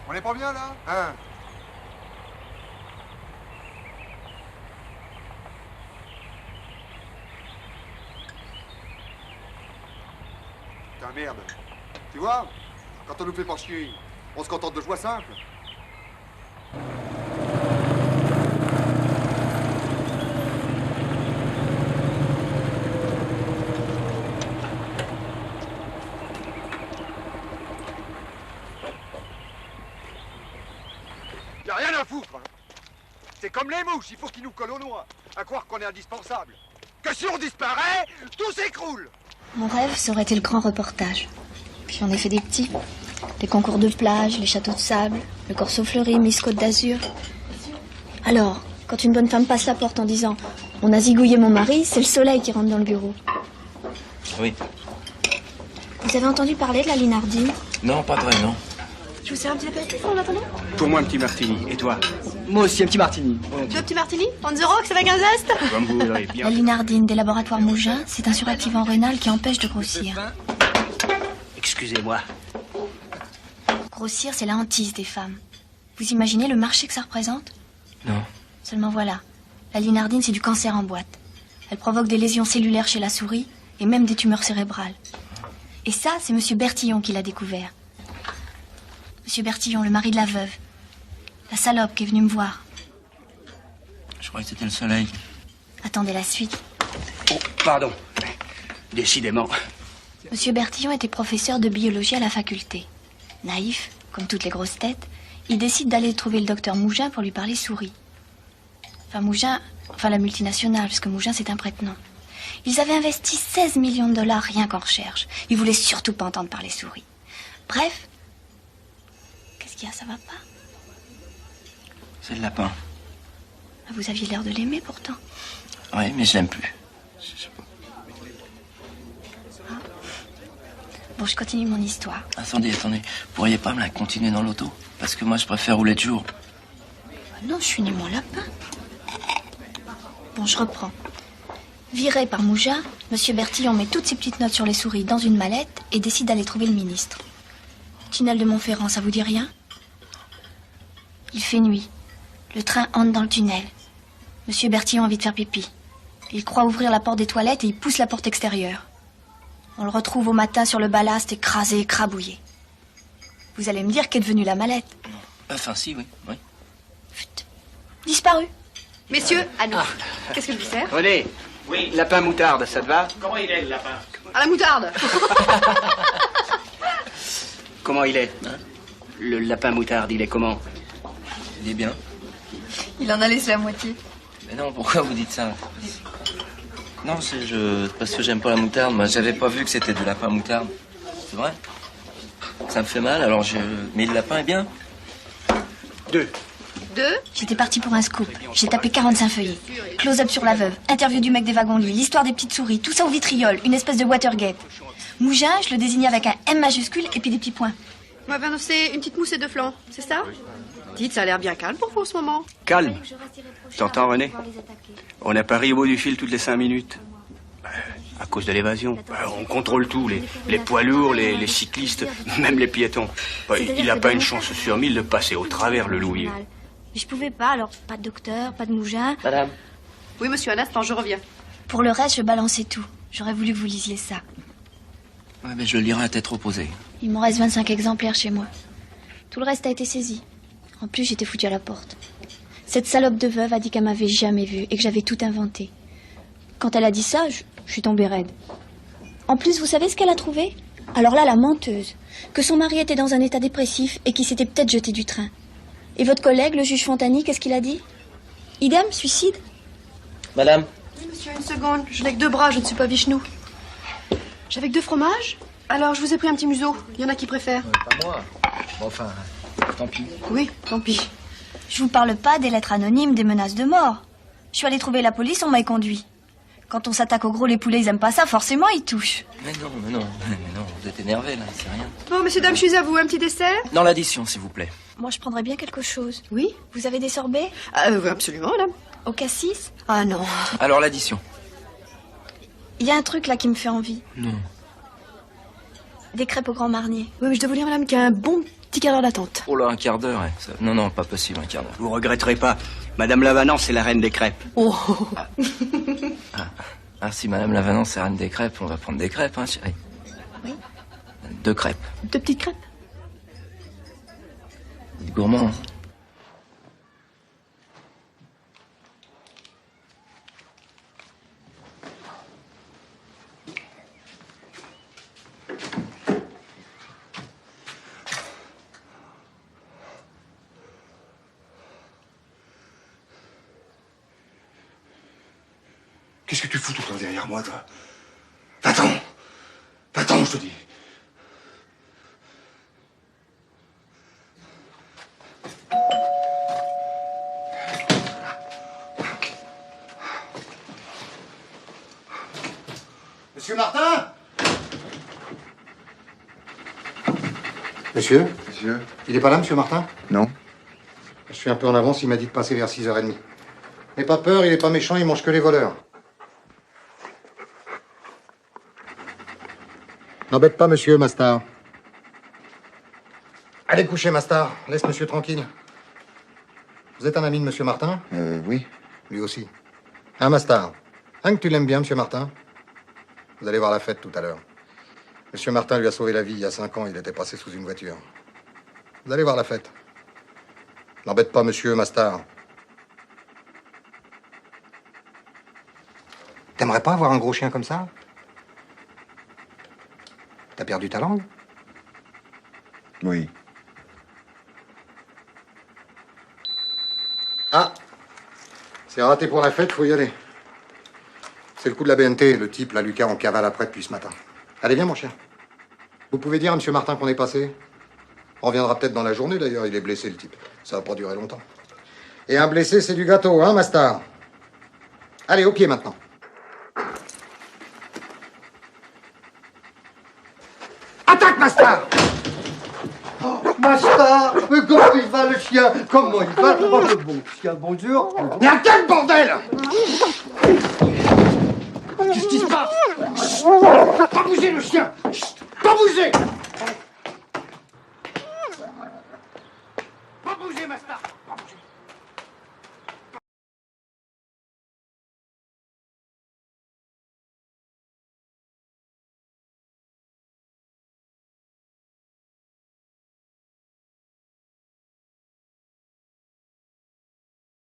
On est pas bien, là? Hein? Putain, merde. Tu vois? Quand on nous fait pas chier, on se contente de joie simple. Y'a rien à foutre, hein. C'est comme les mouches, il faut qu'ils nous collent aux noix, à croire qu'on est indispensable. Que si on disparaît, tout s'écroule. Mon rêve, ça aurait été le grand reportage. Puis j'en ai fait des petits. Les concours de plage, les châteaux de sable, le Corso Fleuri, Miss Côte d'Azur. Alors, quand une bonne femme passe la porte en disant « On a zigouillé mon mari », c'est le soleil qui rentre dans le bureau. Oui. Vous avez entendu parler de la Linardine? Non, pas vrai, non. Je vous sers un petit apéritif en attendant? Pour moi, un petit martini. Et toi? Moi aussi, un petit martini. Deux petits martini? On the rocks avec un zeste? Comme vous voudrez bien. La Linardine des laboratoires Mougin, c'est un suractivant rénal qui empêche de grossir. Excusez-moi. Grossir, c'est la hantise des femmes. Vous imaginez le marché que ça représente? Non. Seulement voilà, la Linardine, c'est du cancer en boîte. Elle provoque des lésions cellulaires chez la souris et même des tumeurs cérébrales. Et ça, c'est Monsieur Bertillon qui l'a découvert. Monsieur Bertillon, le mari de la veuve. La salope qui est venue me voir. Je croyais que c'était le soleil. Attendez la suite. Oh, pardon. Décidément. Monsieur Bertillon était professeur de biologie à la faculté. Naïf, comme toutes les grosses têtes, il décide d'aller trouver le docteur Mougin pour lui parler souris. Enfin, Mougin, enfin la multinationale, parce que Mougin, c'est un prête-nom. Ils avaient investi 16 millions de dollars rien qu'en recherche. Ils voulaient surtout pas entendre parler souris. Bref, qu'est-ce qu'il y a, ça va pas? C'est le lapin. Vous aviez l'air de l'aimer pourtant. Oui, mais je l'aime plus. Je sais pas. Bon, je continue mon histoire. Attendez. Vous pourriez pas me la continuer dans l'auto? Parce que moi, je préfère rouler de jour. Non, je suis ni mon lapin. Bon, je reprends. Viré par Mougin, Monsieur Bertillon met toutes ses petites notes sur les souris dans une mallette et décide d'aller trouver le ministre. Tunnel de Montferrand, ça vous dit rien? Il fait nuit. Le train entre dans le tunnel. Monsieur Bertillon a envie de faire pipi. Il croit ouvrir la porte des toilettes et il pousse la porte extérieure. On le retrouve au matin sur le ballast, écrasé, écrabouillé. Vous allez me dire qu'est devenue la mallette? Enfin, si, oui. Chut. Disparu. Messieurs, à nous. Qu'est-ce que je vous sers? René. Oui. Lapin moutarde, ça te va? Comment il est, le lapin? À la moutarde. Comment il est? Hein? Le lapin moutarde, il est comment? Il est bien. Il en a laissé la moitié. Mais non, pourquoi vous dites ça? Non, c'est parce que j'aime pas la moutarde. Moi, j'avais pas vu que c'était du lapin moutarde. C'est vrai? Ça me fait mal, alors mais le lapin est bien. 2. J'étais partie pour un scoop. J'ai tapé 45 feuillets. Close-up sur la veuve, interview du mec des wagons-lits, l'histoire des petites souris, tout ça au vitriol, une espèce de Watergate. Mougin, je le désignais avec un M majuscule et puis des petits points. Vous m'avez annoncé une petite mousse et deux flancs, c'est ça? Dites, ça a l'air bien calme pour vous en ce moment. Calme. T'entends, René? On est à Paris au bout du fil toutes les 5 minutes. À cause de l'évasion. On contrôle tout, les poids lourds, les cyclistes, même les piétons. Il n'a pas une chance sur 1000 de passer au travers, le louvier. Mais je pouvais pas, alors pas de docteur, pas de Mougin. Madame. Oui, monsieur, un instant, je reviens. Pour le reste, je balançais tout. J'aurais voulu que vous lisiez ça. Ouais, mais je le lirai à tête reposée. Il m'en reste 25 exemplaires chez moi. Tout le reste a été saisi. En plus, j'étais foutue à la porte. Cette salope de veuve a dit qu'elle m'avait jamais vue et que j'avais tout inventé. Quand elle a dit ça, je suis tombée raide. En plus, vous savez ce qu'elle a trouvé? Alors là, la menteuse. Que son mari était dans un état dépressif et qu'il s'était peut-être jeté du train. Et votre collègue, le juge Fontani, qu'est-ce qu'il a dit? Idem, suicide? Madame. Oui, monsieur, une seconde. Je n'ai que 2 bras, je ne suis pas Vichnou. J'avais que 2 fromages? Alors, je vous ai pris un petit museau. Il y en a qui préfèrent. Pas moi. Bon, enfin, tant pis. Oui, tant pis. Je vous parle pas des lettres anonymes, des menaces de mort. Je suis allée trouver la police, on m'a conduit. Quand on s'attaque au gros, les poulets, ils aiment pas ça, forcément, ils touchent. Mais non, vous êtes énervé là, c'est rien. Bon, messieurs, dames, je suis à vous. Un petit dessert? Dans l'addition, s'il vous plaît. Moi, je prendrais bien quelque chose. Oui. Vous avez des sorbets? Oui, absolument, madame. Au cassis? Ah non. Alors l'addition. Il y a un truc là qui me fait envie. Non. Des crêpes au Grand Marnier. Oui, mais je dois vous dire, madame, qu'il y a un bon Petit quart d'heure d'attente. Oh là, un quart d'heure, ouais. Non, non, pas possible, un quart d'heure. Vous regretterez pas. Madame Lavanant, c'est la reine des crêpes. Oh. Ah, si Madame Lavanant, c'est reine des crêpes, on va prendre des crêpes, hein, chérie. Oui. 2 crêpes. 2 petites crêpes. Gourmand. Hein. Qu'est-ce que tu fous tout le temps derrière moi, toi? Va-t'en! Va-t'en, je te dis! Monsieur Martin? Monsieur? Monsieur? Il est pas là, monsieur Martin? Non. Je suis un peu en avance, il m'a dit de passer vers 6h30. N'aie pas peur, il est pas méchant, il mange que les voleurs. N'embête pas, monsieur Mastar. Allez coucher, Mastar. Laisse monsieur tranquille. Vous êtes un ami de monsieur Martin? Oui. Lui aussi. Hein, Mastar? Hein, que tu l'aimes bien, monsieur Martin? Vous allez voir la fête tout à l'heure. Monsieur Martin lui a sauvé la vie il y a 5 ans, il était passé sous une voiture. Vous allez voir la fête. N'embête pas, monsieur Mastar. T'aimerais pas avoir un gros chien comme ça? T'as perdu ta langue? Oui. Ah! C'est raté pour la fête, faut y aller. C'est le coup de la BNT, le type, là, Lucas, on cavale après depuis ce matin. Allez, viens, mon chien. Vous pouvez dire à monsieur Martin qu'on est passé? On reviendra peut-être dans la journée, d'ailleurs, il est blessé, le type. Ça va pas durer longtemps. Et un blessé, c'est du gâteau, hein, Mastar? Allez, au pied, maintenant. Attaque, Mastar! Oh, Mastar, mais comment il va le chien? Comment il va? Oh, le bon chien, bonjour. Mais attaque, bordel! Qu'est-ce qui se passe? Pas bouger, le chien! Chut, pas bouger!